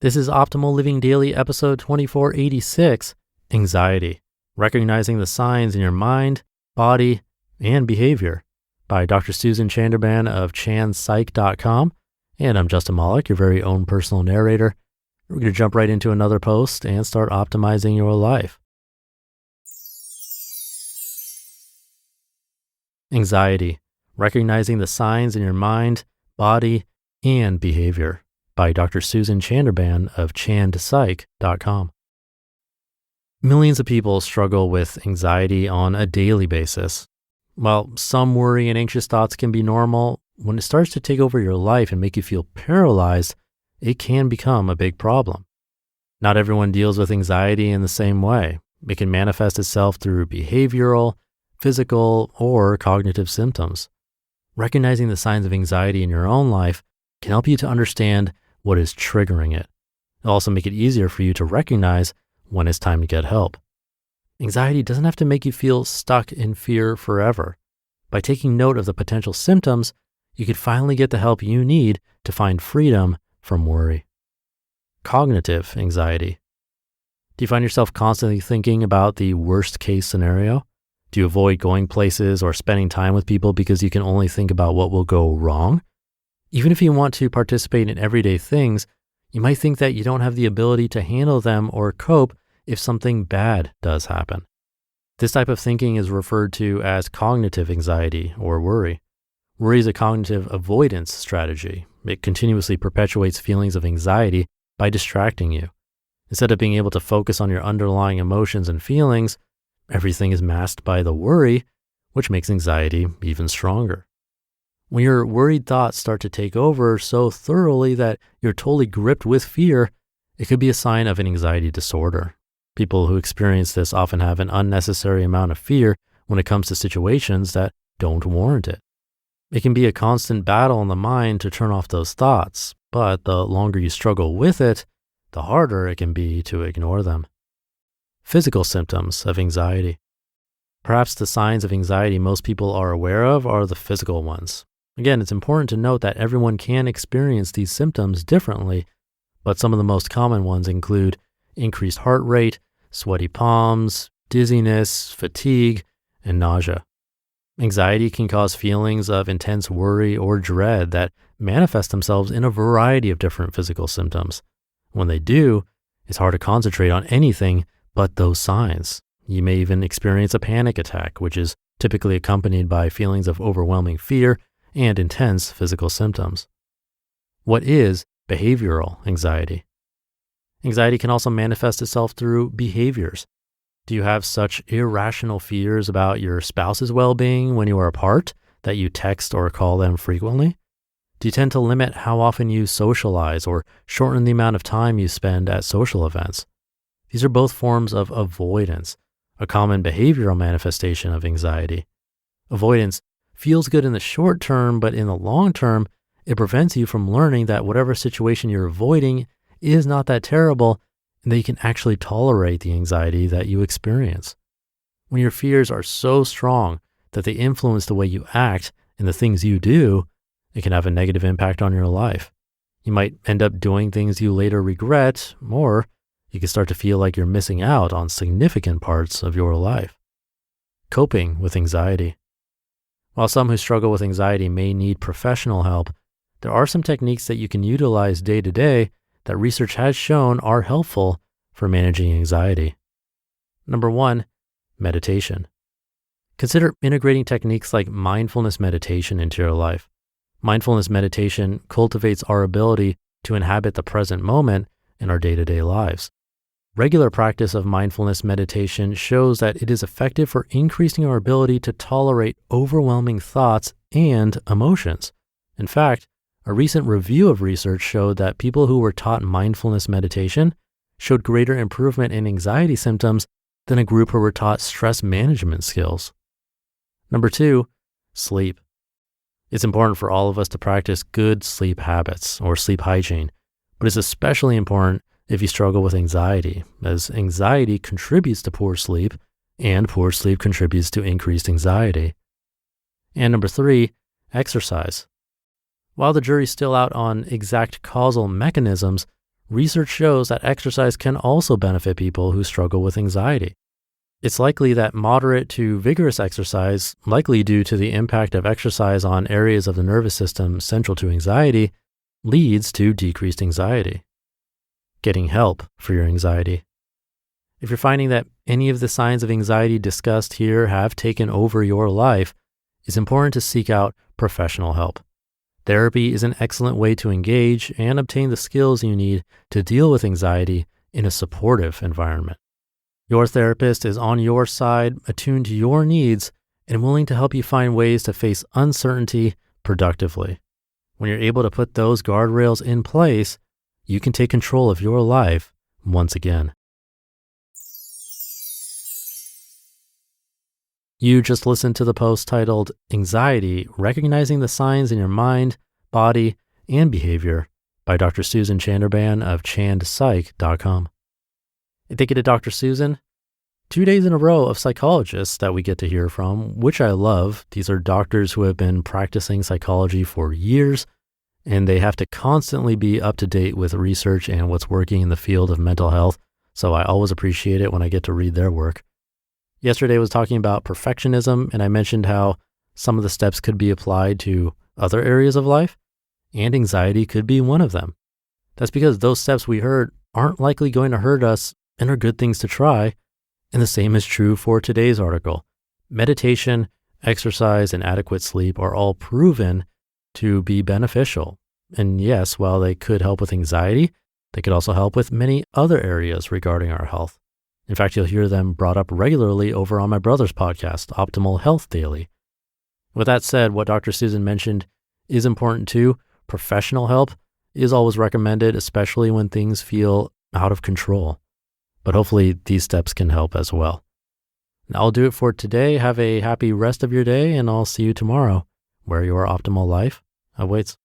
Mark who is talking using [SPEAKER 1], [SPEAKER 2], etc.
[SPEAKER 1] This is Optimal Living Daily episode 2486, Anxiety, Recognizing the Signs in Your Mind, Body, and Behavior by Dr. Susan Chanderbhan of ChandPsych.com. And I'm Justin Malik, your very own personal narrator. We're going to jump right into another post and start optimizing your life. Anxiety, Recognizing the Signs in Your Mind, Body, and Behavior by Dr. Susan Chanderbhan of ChandPsych.com. Millions of people struggle with anxiety on a daily basis. While some worry and anxious thoughts can be normal, when it starts to take over your life and make you feel paralyzed, it can become a big problem. Not everyone deals with anxiety in the same way. It can manifest itself through behavioral, physical, or cognitive symptoms. Recognizing the signs of anxiety in your own life can help you to understand what is triggering it. It'll also make it easier for you to recognize when it's time to get help. Anxiety doesn't have to make you feel stuck in fear forever. By taking note of the potential symptoms, you could finally get the help you need to find freedom from worry. Cognitive anxiety. Do you find yourself constantly thinking about the worst case scenario? Do you avoid going places or spending time with people because you can only think about what will go wrong? Even if you want to participate in everyday things, you might think that you don't have the ability to handle them or cope if something bad does happen. This type of thinking is referred to as cognitive anxiety or worry. Worry is a cognitive avoidance strategy. It continuously perpetuates feelings of anxiety by distracting you. Instead of being able to focus on your underlying emotions and feelings, everything is masked by the worry, which makes anxiety even stronger. When your worried thoughts start to take over so thoroughly that you're totally gripped with fear, it could be a sign of an anxiety disorder. People who experience this often have an unnecessary amount of fear when it comes to situations that don't warrant it. It can be a constant battle in the mind to turn off those thoughts, but the longer you struggle with it, the harder it can be to ignore them. Physical symptoms of anxiety. Perhaps the signs of anxiety most people are aware of are the physical ones. Again, it's important to note that everyone can experience these symptoms differently, but some of the most common ones include increased heart rate, sweaty palms, dizziness, fatigue, and nausea. Anxiety can cause feelings of intense worry or dread that manifest themselves in a variety of different physical symptoms. When they do, it's hard to concentrate on anything but those signs. You may even experience a panic attack, which is typically accompanied by feelings of overwhelming fear and intense physical symptoms. What is behavioral anxiety? Anxiety can also manifest itself through behaviors. Do you have such irrational fears about your spouse's well-being when you are apart that you text or call them frequently? Do you tend to limit how often you socialize or shorten the amount of time you spend at social events? These are both forms of avoidance, a common behavioral manifestation of anxiety. Avoidance feels good in the short term, but in the long term, it prevents you from learning that whatever situation you're avoiding is not that terrible and that you can actually tolerate the anxiety that you experience. When your fears are so strong that they influence the way you act and the things you do, it can have a negative impact on your life. You might end up doing things you later regret, or you can start to feel like you're missing out on significant parts of your life. Coping with anxiety. While some who struggle with anxiety may need professional help, there are some techniques that you can utilize day to day that research has shown are helpful for managing anxiety. Number 1, meditation. Consider integrating techniques like mindfulness meditation into your life. Mindfulness meditation cultivates our ability to inhabit the present moment in our day-to-day lives. Regular practice of mindfulness meditation shows that it is effective for increasing our ability to tolerate overwhelming thoughts and emotions. In fact, a recent review of research showed that people who were taught mindfulness meditation showed greater improvement in anxiety symptoms than a group who were taught stress management skills. Number 2, sleep. It's important for all of us to practice good sleep habits or sleep hygiene, but it's especially important if you struggle with anxiety, as anxiety contributes to poor sleep and poor sleep contributes to increased anxiety. And number 3, exercise. While the jury's still out on exact causal mechanisms, research shows that exercise can also benefit people who struggle with anxiety. It's likely that moderate to vigorous exercise, likely due to the impact of exercise on areas of the nervous system central to anxiety, leads to decreased anxiety. Getting help for your anxiety. If you're finding that any of the signs of anxiety discussed here have taken over your life, it's important to seek out professional help. Therapy is an excellent way to engage and obtain the skills you need to deal with anxiety in a supportive environment. Your therapist is on your side, attuned to your needs, and willing to help you find ways to face uncertainty productively. When you're able to put those guardrails in place, you can take control of your life once again. You just listened to the post titled Anxiety, Recognizing the Signs in Your Mind, Body, and Behavior by Dr. Susan Chanderbhan of ChandPsych.com. And thank you to Dr. Susan. 2 days in a row of psychologists that we get to hear from, which I love. These are doctors who have been practicing psychology for years, and they have to constantly be up to date with research and what's working in the field of mental health. So I always appreciate it when I get to read their work. Yesterday I was talking about perfectionism, and I mentioned how some of the steps could be applied to other areas of life, and anxiety could be one of them. That's because those steps we heard aren't likely going to hurt us and are good things to try, and the same is true for today's article. Meditation, exercise, and adequate sleep are all proven to be beneficial. And yes, while they could help with anxiety, they could also help with many other areas regarding our health. In fact, you'll hear them brought up regularly over on my brother's podcast, Optimal Health Daily. With that said, what Dr. Susan mentioned is important too. Professional help is always recommended, especially when things feel out of control. But hopefully these steps can help as well. Now, I'll do it for today. Have a happy rest of your day, and I'll see you tomorrow, where your optimal life awaits.